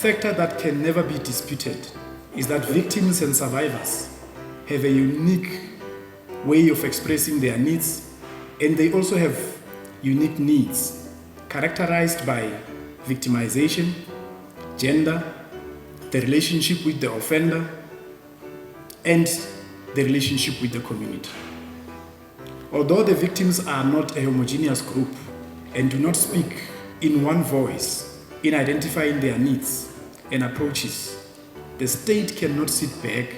factor that can never be disputed is that victims and survivors have a unique way of expressing their needs, and they also have unique needs characterized by victimization, gender, the relationship with the offender, and the relationship with the community. Although the victims are not a homogeneous group and do not speak in one voice in identifying their needs and approaches, the state cannot sit back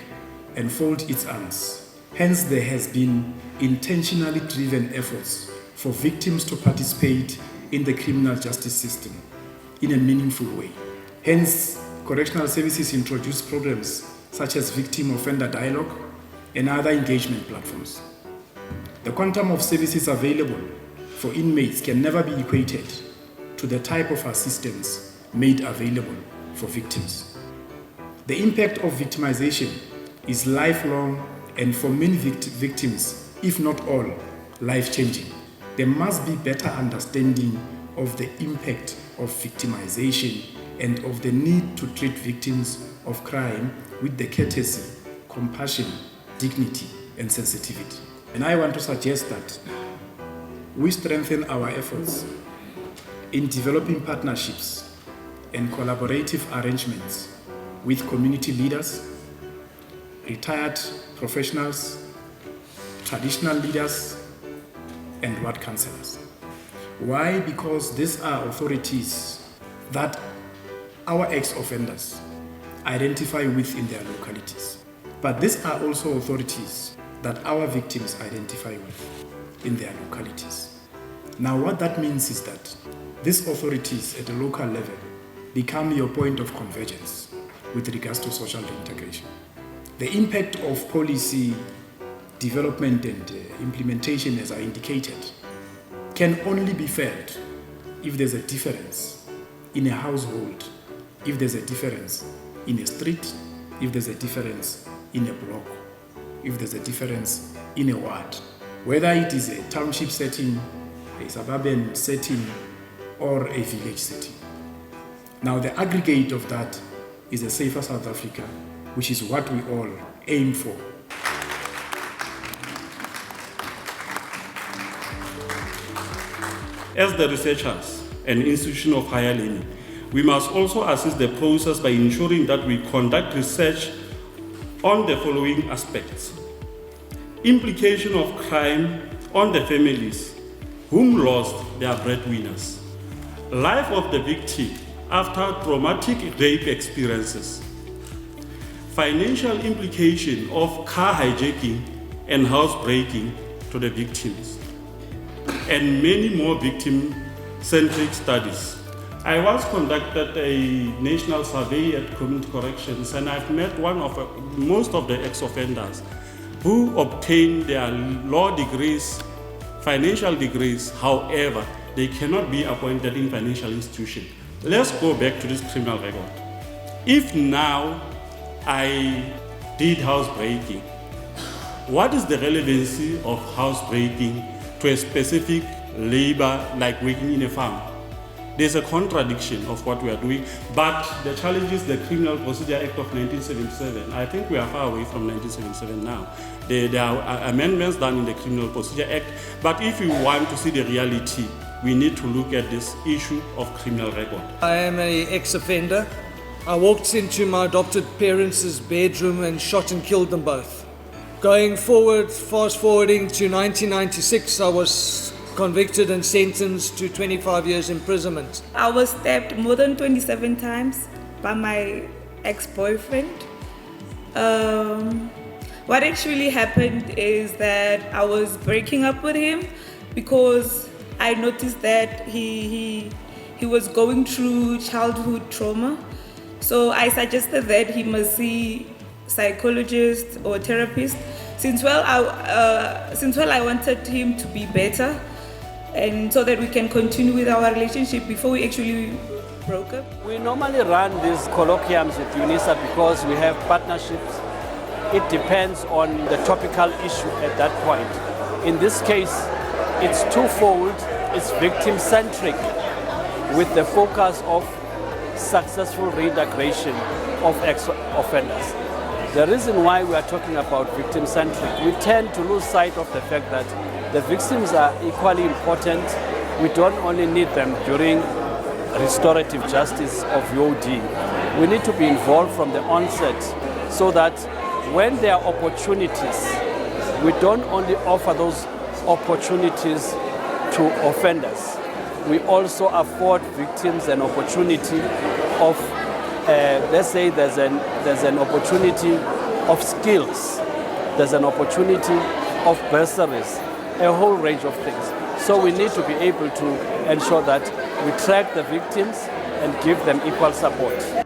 and fold its arms. Hence, there has been intentionally driven efforts for victims to participate in the criminal justice system in a meaningful way. Hence, correctional services introduce programs such as victim-offender dialogue and other engagement platforms. The quantum of services available for inmates can never be equated to the type of assistance made available for victims. The impact of victimization is lifelong and for many victims, if not all, life-changing. There must be better understanding of the impact of victimization and of the need to treat victims of crime with the courtesy, compassion, dignity, and sensitivity. And I want to suggest that we strengthen our efforts in developing partnerships and collaborative arrangements with community leaders, retired professionals, traditional leaders, and ward councillors. Why? Because these are authorities that our ex-offenders identify with in their localities. But these are also authorities that our victims identify with in their localities. Now, what that means is that these authorities at the local level become your point of convergence with regards to social reintegration. The impact of policy development and implementation, as I indicated, can only be felt if there's a difference in a household, if there's a difference in a street, if there's a difference in a block, if there's a difference in a ward, whether it is a township setting, a suburban setting, or a village setting. Now, the aggregate of that is a safer South Africa, which is what we all aim for. As the researchers and institution of higher learning, we must also assist the process by ensuring that we conduct research on the following aspects: implication of crime on the families whom lost their breadwinners, life of the victim after traumatic rape experiences, financial implication of car hijacking and housebreaking to the victims, and many more victim-centric studies. I once conducted a national survey at community corrections, and I've met most of the ex-offenders who obtained their law degrees, financial degrees. However, they cannot be appointed in financial institution. Let's go back to this criminal record. If now I did housebreaking, what is the relevancy of housebreaking to a specific labor like working in a farm? There's a contradiction of what we are doing, but the challenge is the Criminal Procedure Act of 1977. I think we are far away from 1977 now. There are amendments done in the Criminal Procedure Act, but if we want to see the reality, we need to look at this issue of criminal record. I am an ex-offender. I walked into my adopted parents' bedroom and shot and killed them both. Going forward, fast forwarding to 1996, I was convicted and sentenced to 25 years imprisonment. I was stabbed more than 27 times by my ex-boyfriend. What actually happened is that I was breaking up with him because I noticed that he was going through childhood trauma. So I suggested that he must see psychologist or therapist. Since I wanted him to be better, and so that we can continue with our relationship before we actually broke up. We normally run these colloquiums with Unisa because we have partnerships. It depends on the topical issue at that point. In this case, it's twofold. It's victim-centric with the focus of successful reintegration of ex-offenders. The reason why we are talking about victim-centric, we tend to lose sight of the fact that the victims are equally important. We don't only need them during restorative justice of UOD. We need to be involved from the onset so that when there are opportunities, we don't only offer those opportunities to offenders. We also afford victims an opportunity of, let's say there's an opportunity of skills, there's an opportunity of bursaries, a whole range of things. So we need to be able to ensure that we track the victims and give them equal support.